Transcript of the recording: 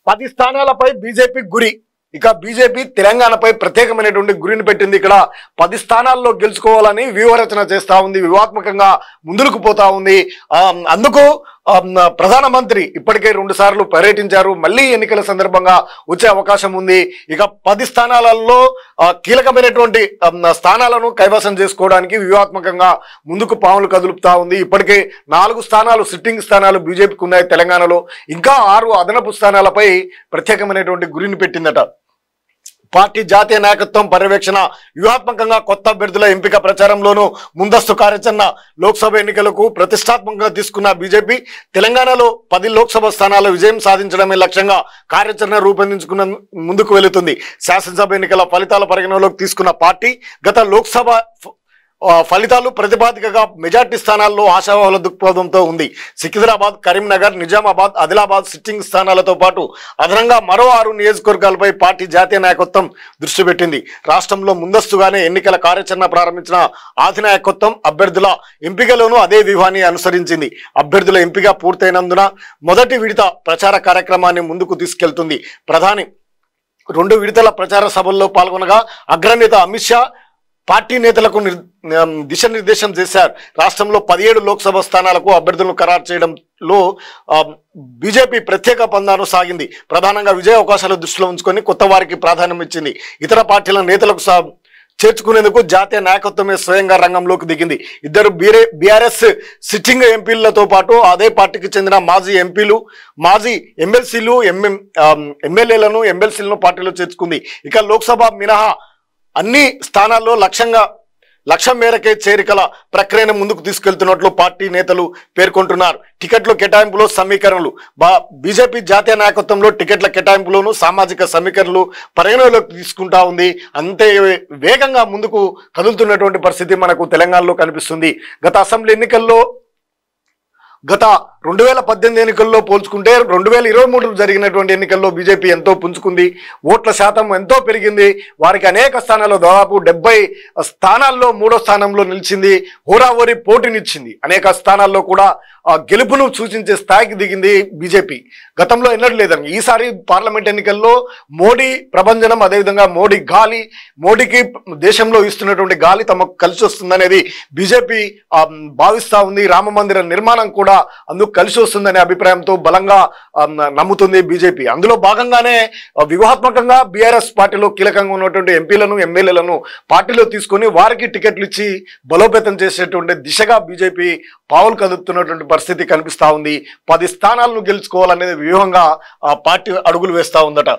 10 స్థానాలపై BJP గురి. ఇక BJP తెలంగాణపై ప్రత్యేకమైనటువంటి గురిని పెట్టింది. ఇక్కడ 10 స్థానాల్లో గెలుచుకోవాలని వ్యూహరచన చేస్తా ఉంది, వ్యూహాత్మకంగా ముందుకు పోతా ఉంది. అందుకు ప్రధానమంత్రి ఇప్పటికే 2 సార్లు పర్యటించారు. మళ్ళీ ఎన్నికల సందర్భంగా వచ్చే అవకాశం ఉంది. ఇక 10 స్థానాలలో కీలకమైనటువంటి స్థానాలను కైవసం చేసుకోవడానికి వ్యూహాత్మకంగా ముందుకు పావులు కదులుపుతా ఉంది. ఇప్పటికే 4 స్థానాలు సిట్టింగ్ స్థానాలు బీజేపీకి ఉన్నాయి తెలంగాణలో. ఇంకా 6 అదనపు స్థానాలపై ప్రత్యేకమైనటువంటి గురిని పెట్టిందట. పార్టీ జాతీయ నాయకత్వం పర్యవేక్షణ, వ్యూహాత్మకంగా కొత్త అభ్యర్థుల ఎంపిక ప్రచారంలోనూ ముందస్తు కార్యాచరణ. లోక్సభ ఎన్నికలకు ప్రతిష్టాత్మకంగా తీసుకున్న బీజేపీ తెలంగాణలో 10 లోక్సభ స్థానాల విజయం సాధించడమే లక్ష్యంగా కార్యాచరణ రూపొందించుకున్న ముందుకు వెళుతుంది. శాసనసభ ఎన్నికల ఫలితాల పరిగణలోకి తీసుకున్న పార్టీ గత లోక్సభ ఫలితాలు ప్రతిపాదికగా మెజార్టీ స్థానాల్లో ఆశావాహుల దృక్పథంతో ఉంది. సికింద్రాబాద్, కరీంనగర్, నిజామాబాద్, ఆదిలాబాద్ సిట్టింగ్ స్థానాలతో పాటు అదనంగా మరో 6 నియోజకవర్గాలపై పార్టీ జాతీయ నాయకత్వం దృష్టి పెట్టింది. రాష్ట్రంలో ముందస్తుగానే ఎన్నికల కార్యాచరణ ప్రారంభించిన అధినాయకత్వం అభ్యర్థుల ఎంపికలోనూ అదే వ్యూహాన్ని అనుసరించింది. అభ్యర్థుల ఎంపిక పూర్తయినందున మొదటి విడత ప్రచార కార్యక్రమాన్ని ముందుకు తీసుకెళ్తుంది. ప్రధాని 2 విడతల ప్రచార సభల్లో పాల్గొనగా అగ్రనేత అమిత్ షా పార్టీ నేతలకు దిశానిర్దేశం చేశారు. రాష్ట్రంలో 17 లోక్సభ స్థానాలకు అభ్యర్థులను ఖరారు చేయడంలో బీజేపీ ప్రత్యేక పందాను సాగింది. ప్రధానంగా విజయ అవకాశాలు దృష్టిలో ఉంచుకొని కొత్త వారికి ప్రాధాన్యం ఇచ్చింది. ఇతర పార్టీల నేతలకు చేర్చుకునేందుకు జాతీయ నాయకత్వమే స్వయంగా రంగంలోకి దిగింది. 2 బీఆర్ఎస్ సిట్టింగ్ ఎంపీలతో పాటు అదే పార్టీకి చెందిన మాజీ ఎంపీలు, మాజీ ఎమ్మెల్సీలు, ఎమ్మెల్యేలను, ఎమ్మెల్సీలను పార్టీలో చేర్చుకుంది. ఇక లోక్సభ మినహా అన్ని స్థానాల్లో లక్ష్యం మేరకే చేరికల ప్రక్రియను ముందుకు తీసుకెళ్తున్నట్లు పార్టీ నేతలు పేర్కొంటున్నారు. టికెట్ల కేటాయింపులో సమీకరణలు. బీజేపీ జాతీయ నాయకత్వంలో టికెట్ల కేటాయింపులోనూ సామాజిక సమీకరణలు పరిగణలోకి తీసుకుంటా ఉంది. అంతే వేగంగా ముందుకు కదులుతున్నటువంటి పరిస్థితి మనకు తెలంగాణలో కనిపిస్తుంది. గత అసెంబ్లీ ఎన్నికల్లో 2018 ఎన్నికల్లో పోల్చుకుంటే 2023 జరిగినటువంటి ఎన్నికల్లో బీజేపీ ఎంతో పుంజుకుంది. ఓట్ల శాతం ఎంతో పెరిగింది. వారికి అనేక స్థానాల్లో దాదాపు 70 స్థానాల్లో 3వ స్థానంలో నిలిచింది. హోరాహోరీ పోటీనిచ్చింది. అనేక స్థానాల్లో కూడా గెలుపును సూచించే స్థాయికి దిగింది బీజేపీ. గతంలో ఎన్నడూ లేదని ఈసారి పార్లమెంట్ ఎన్నికల్లో మోడీ ప్రభంజనం, అదేవిధంగా మోడీకి దేశంలో ఇస్తున్నటువంటి గాలి తమకు కలిసి వస్తుందనేది బీజేపీ భావిస్తూ ఉంది. రామ మందిర నిర్మాణం కూడా అందుకు కలిసి వస్తుందనే అభిప్రాయంతో బలంగా నమ్ముతుంది బీజేపీ. అందులో భాగంగానే వ్యూహాత్మకంగా బీఆర్ఎస్ పార్టీలో కీలకంగా ఉన్నటువంటి ఎంపీలను, ఎమ్మెల్యేలను పార్టీలో తీసుకొని వారికి టికెట్లు ఇచ్చి బలోపేతం చేసేటువంటి దిశగా బీజేపీ పావులు కదుపుతున్నటువంటి పరిస్థితి కనిపిస్తా ఉంది. 10 స్థానాలను గెలుచుకోవాలనేది వ్యూహంగా పార్టీ అడుగులు వేస్తా ఉందట.